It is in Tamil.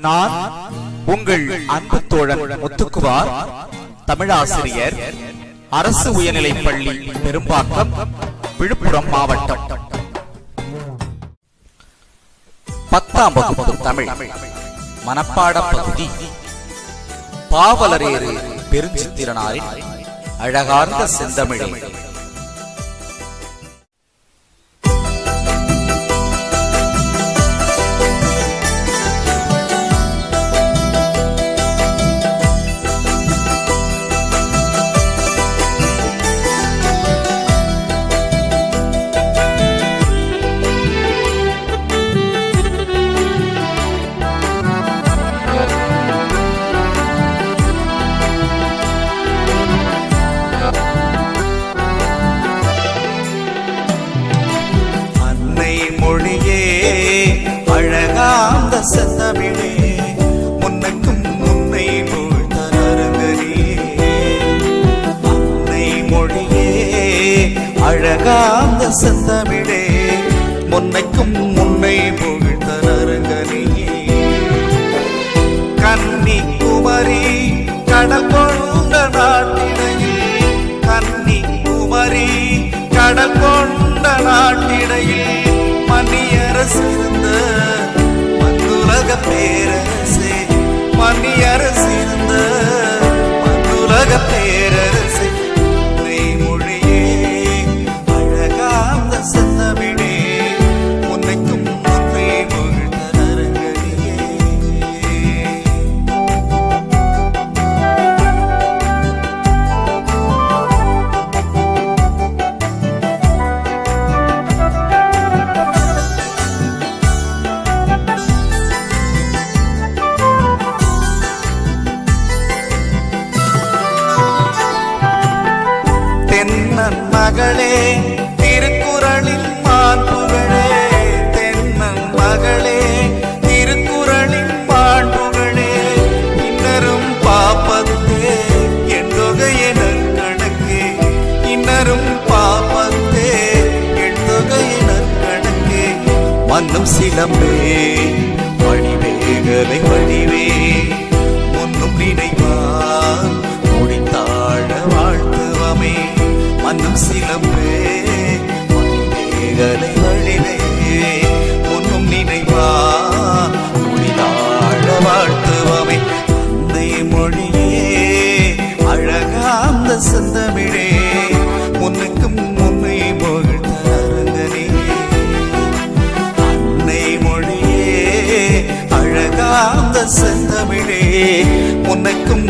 நான் உங்கள் அன்பு தோழன் முத்துக்குமார், தமிழாசிரியர், அரசு உயர்நிலைப் பள்ளி பெரும்பாக்கம், விழுப்புரம் மாவட்டம். 10ஆம் வகுப்பு தமிழ் மனப்பாட பகுதி. பாவலரேறு பெருஞ்சித்திரனாரின் அழகார்ந்த செந்தமிழே. அழகாந்த செந்தமிழே, முன்னுக்கும் முன்னை போழ்த்தனருங்கனே. அன்னை மொழியே அழகாந்த செந்தமிழே, முன்னைக்கும் முன்னை போழ்த்தனருங்கனே. கன்னி குமரி கடல் கொண்ட நாட்டிடையில், கன்னி குமரி கடல் கொண்ட நாட்டிடையில் மன்னியரசிருந்த மந்துலக பேரரசே, மன்னியரசிருந்த மந்துலக பேரரசே. உன்னை மொழியே அழகாந்த செந்தமிழே, உன்னைக்கும் முன்னை புகழ்ந்த நரங்கனியே. தென்னன் மகளே திருக்குறளின் மாண்புகளே, தென்னன் மகளே திருக்குறளின் மாண்புகளே. இன்னரும் பாப்பத்தே என் தொகையினர் கணக்கே, இன்னரும் பாப்பத்தே என் தொகையினர் கணக்கே. மன்னும் சிலம்பே வடிவேகலை வடிவே, முன்னும் நினைவான் முடித்தாழ வாழ்த்துவமே. மன்னும் சிலம்பே வடிவேகலை வடிவே, முன்னும் நினைவா முடித்தாழ வாழ்த்துவமே. அன்னை மொழியே அழகாந்த செந்தமிழே, முன்னுக்கும் முன்னை புகழ்ந்த நரங்கனே. அன்னை மொழியே அழகாந்த செந்தமிழே, முன்னுக்கும்